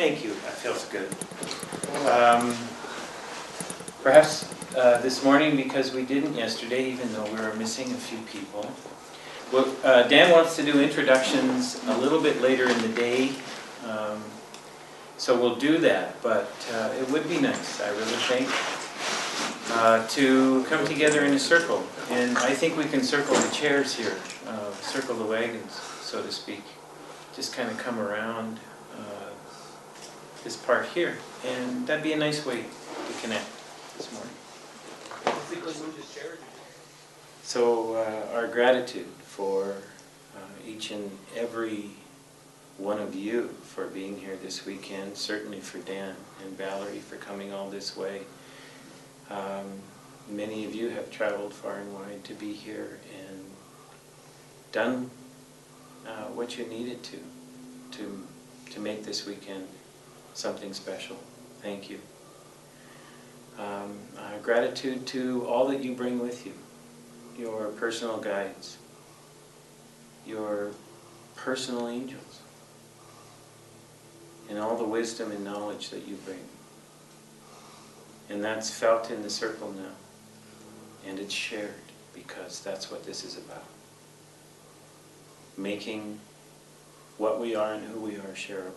Thank you. That feels good. Perhaps this morning, because we didn't yesterday, even though we were missing a few people. Well, Dan wants to do introductions a little bit later in the day, so we'll do that. But it would be nice, I really think, to come together in a circle. And I think we can circle the chairs here, circle the wagons, so to speak. Just kind of come around this part here, and that'd be a nice way to connect this morning. So our gratitude for each and every one of you for being here this weekend, certainly for Dan and Valerie for coming all this way. Many of you have traveled far and wide to be here and done what you needed to make this weekend something special. Thank you. Gratitude to all that you bring with you, your personal guides, your personal angels, and all the wisdom and knowledge that you bring. And that's felt in the circle now, and it's shared, because that's what this is about. Making what we are and who we are shareable.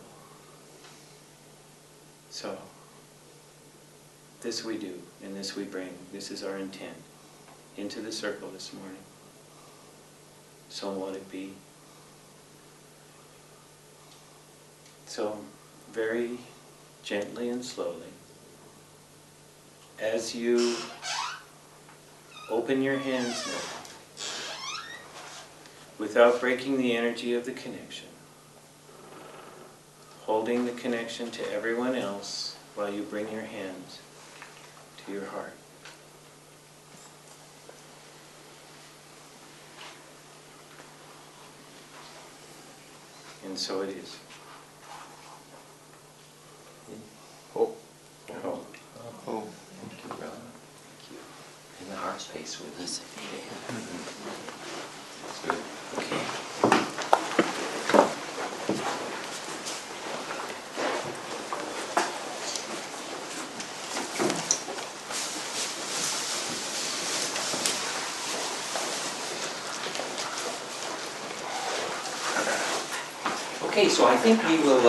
So, this we do, and this we bring. This is our intent into the circle this morning. So let it be. So, very gently and slowly, as you open your hands now, without breaking the energy of the connection, holding the connection to everyone else while you bring your hands to your heart. And so it is. Oh. Oh. Oh. Thank you, brother. Thank you. In the heart space with us. That's good. Okay. Okay, so I think we will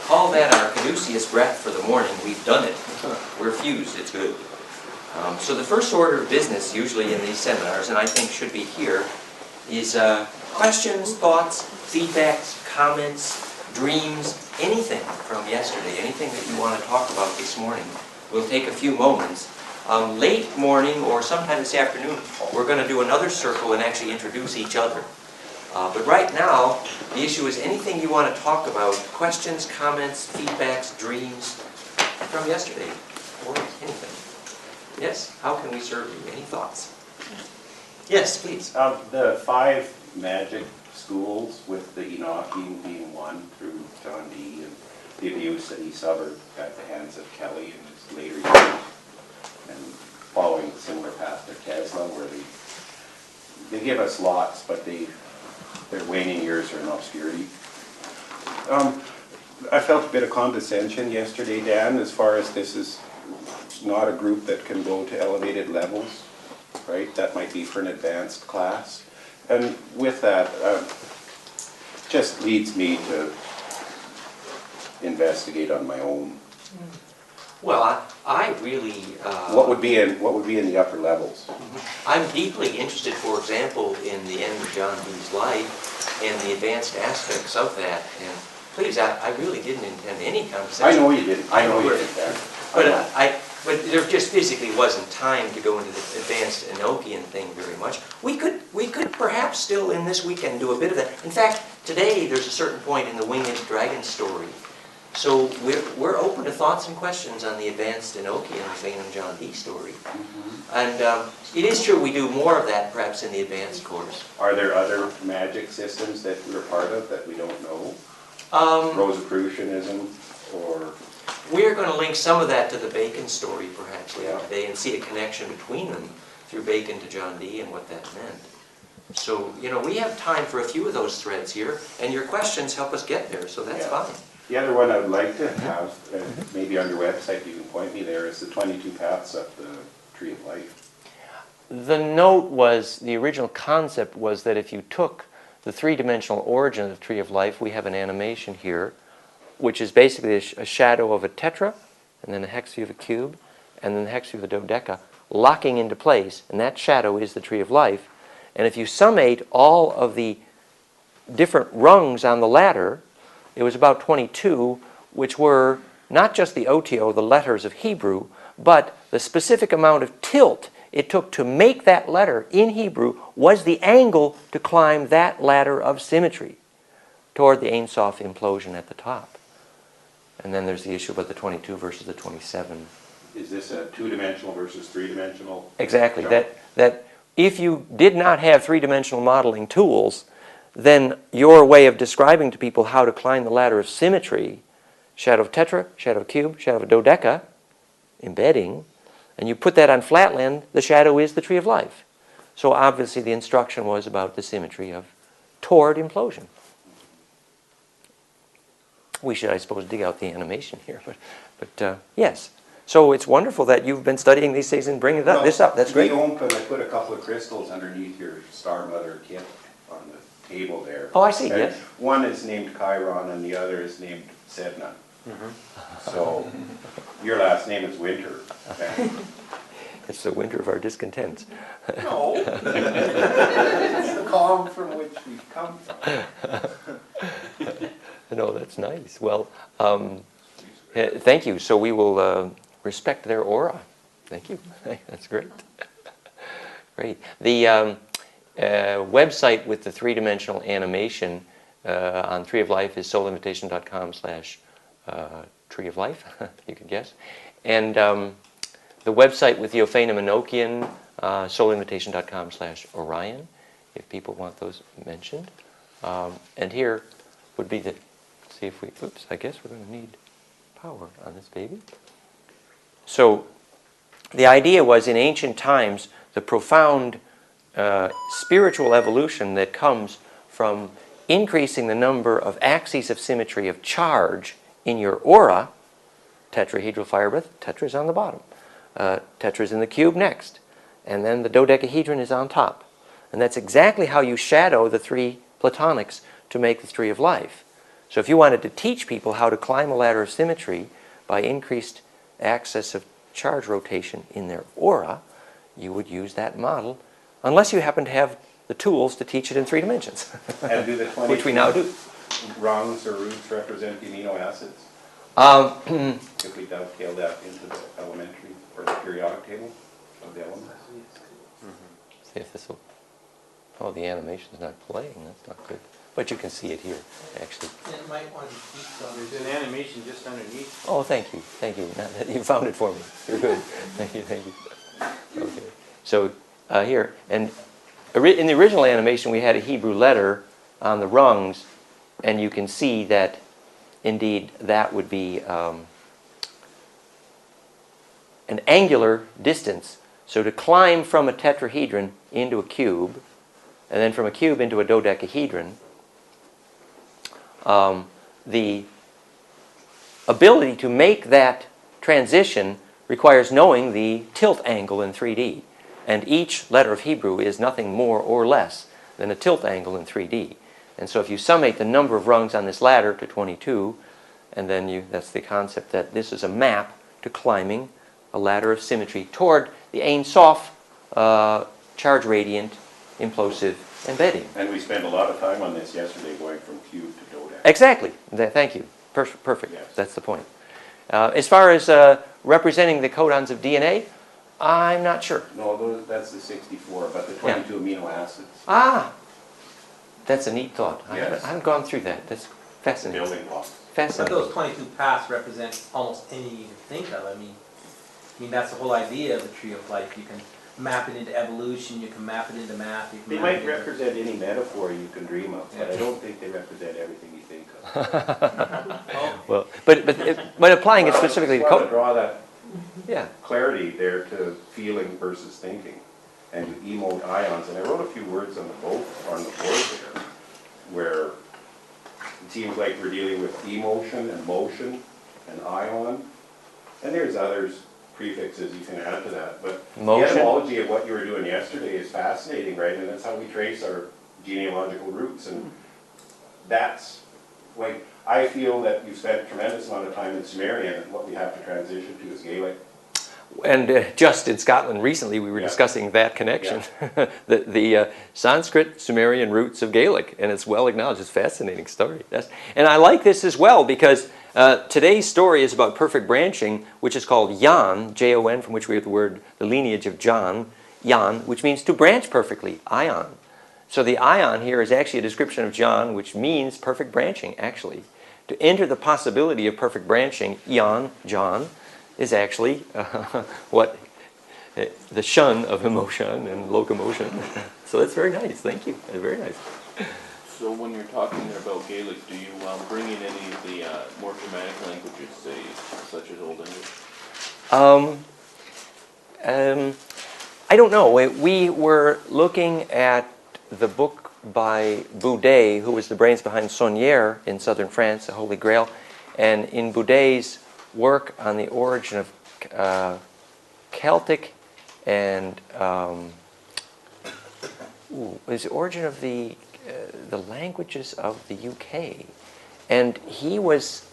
call that our caduceus breath for the morning. We've done it. We're fused. It's good. So the first order of business, usually in these seminars, and I think should be here, is questions, thoughts, feedbacks, comments, dreams, anything from yesterday, anything that you want to talk about this morning. We'll take a few moments. Late morning or sometime this afternoon, we're going to do another circle and actually introduce each other. But right now, the issue is anything you want to talk about, questions, comments, feedbacks, dreams from yesterday, or anything. Yes, how can we serve you? Any thoughts? Yes, please. The 5 magic schools, with the Enochian being one through John Dee, and the abuse that he suffered at the hands of Kelly in his later years, and following a similar path to Tesla, where they give us lots, but their waning years are in obscurity. I felt a bit of condescension yesterday, Dan, as far as this is not a group that can go to elevated levels, right? That might be for an advanced class. And with that, just leads me to investigate on my own. Well, I really... what would be in the upper levels? I'm deeply interested, for example, in the end of John Dee's life and the advanced aspects of that. And please, I really didn't intend any conversation. I know you didn't. I know you didn't, Dan. But there just physically wasn't time to go into the advanced Enochian thing very much. We could perhaps still in this weekend do a bit of that. In fact, today there's a certain point in the Winged Dragon story. So we're open to thoughts and questions on the advanced Enochian Thane and John Dee story. And it is true we do more of that perhaps in the advanced course. Are there other magic systems that we're part of that we don't know? Rosicrucianism, or... We're going to link some of that to the Bacon story perhaps later today and see a connection between them through Bacon to John Dee and what that meant. So, you know, we have time for a few of those threads here, and your questions help us get there, so that's fine. The other one I would like to have, maybe on your website you can point me there, is the 22 paths of the Tree of Life. The note was, the original concept was that if you took the three-dimensional origin of the Tree of Life, we have an animation here, which is basically a shadow of a tetra, and then a hex view of a cube, and then the hex view of a dodeca, locking into place, and that shadow is the Tree of Life. And if you summate all of the different rungs on the ladder, it was about 22, which were not just the OTO, the letters of Hebrew, but the specific amount of tilt it took to make that letter in Hebrew was the angle to climb that ladder of symmetry toward the Ein Sof implosion at the top. And then there's the issue about the 22 versus the 27. Is this a two-dimensional versus three-dimensional? Exactly. That if you did not have three-dimensional modeling tools, then your way of describing to people how to climb the ladder of symmetry, shadow of tetra, shadow of cube, shadow of dodeca, embedding, and you put that on flatland, the shadow is the Tree of Life. So obviously the instruction was about the symmetry of toward implosion. We should, I suppose, dig out the animation here, but yes. So it's wonderful that you've been studying these things and bringing this up. That's great. I put a couple of crystals underneath your Star Mother kit on the table there. Oh, I see, And yes. one is named Chiron and the other is named Sedna. So your last name is Winter. It's the winter of our discontents. No. It's the calm from which we come from. No, that's nice. Well, thank you. So we will respect their aura. Thank you. That's great. Great. The website with the three-dimensional animation on Tree of Life is soulinvitation.com/Tree of Life, you could guess. And the website with the Ophanim Enochian, soulinvitation.com/Orion, if people want those mentioned. And here would be the, see if we, oops, I guess we're going to need power on this baby. So the idea was in ancient times, the profound spiritual evolution that comes from increasing the number of axes of symmetry of charge in your aura, tetrahedral fire breath, tetra is on the bottom. Tetra is in the cube next. And then the dodecahedron is on top. And that's exactly how you shadow the three platonics to make the Tree of Life. So if you wanted to teach people how to climb a ladder of symmetry by increased axis of charge rotation in their aura, you would use that model, unless you happen to have the tools to teach it in 3 dimensions, And do the 22 which we now do. rungs or roots represent the amino acids? If we dovetail that into the elementary or the periodic table of the elements? See if this will, oh, the animation's not playing, that's not good. But you can see it here, actually. It might want to keep some. There's an animation just underneath. Oh, thank you, thank you. Now that you found it for me. You're good. Thank you, thank you. Okay. So here, and in the original animation we had a Hebrew letter on the rungs, and you can see that indeed that would be an angular distance. So to climb from a tetrahedron into a cube, and then from a cube into a dodecahedron, the ability to make that transition requires knowing the tilt angle in 3D. And each letter of Hebrew is nothing more or less than a tilt angle in 3D. And so if you summate the number of rungs on this ladder to 22, and then that's the concept that this is a map to climbing a ladder of symmetry toward the Ein Sof charge radiant implosive embedding. And we spent a lot of time on this yesterday going from cube to dodec. Exactly. Thank you. Perfect. Yes. That's the point. As far as representing the codons of DNA, I'm not sure. No, that's the 64, but the 22 amino acids. Ah, that's a neat thought. I Yes. haven't gone through that. That's fascinating. Building blocks. But Fascinating. those 22 paths represent almost any you can think of. I mean, that's the whole idea of the Tree of Life. You can map it into evolution, you can map it into math. You can They map might it into- represent any metaphor you can dream of, but I don't think they represent everything you think of. Well, but applying it specifically to I want to code. draw that Yeah. clarity there to feeling versus thinking, and you emote ions. And I wrote a few words on the board there, where it seems like we're dealing with emotion and motion and ion. And there's others, prefixes you can add to that. But Motion. the etymology of what you were doing yesterday is fascinating, right? And that's how we trace our genealogical roots. And that's, like, I feel that you've spent a tremendous amount of time in Sumerian, and what we have to transition to is Gaelic. And just in Scotland recently, we were discussing that connection. the Sanskrit Sumerian roots of Gaelic, and it's well acknowledged. It's a fascinating story. And I like this as well because today's story is about perfect branching, which is called Jan, J-O-N, from which we have the word, the lineage of John, Jan, which means to branch perfectly, ion. So the ion here is actually a description of John, which means perfect branching, actually. To enter the possibility of perfect branching, Jan, John, is actually what the shun of emotion and locomotion. So that's very nice. Thank you. That's very nice. So when you're talking there about Gaelic, do you bring in any of the more Germanic languages, say, such as Old English? I don't know. We were looking at the book by Boudet, who was the brains behind Saunière in southern France, the Holy Grail, and in Boudet's work on the origin of Celtic and is the origin of the languages of the UK, and he was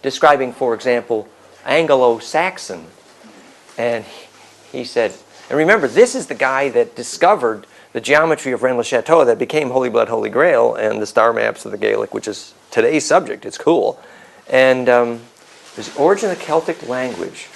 describing, for example, Anglo-Saxon, and he said, and remember, this is the guy that discovered the geometry of Rennes-le-Château that became Holy Blood, Holy Grail, and the star maps of the Gaelic, which is today's subject. It's cool, and there's the origin of the Celtic language.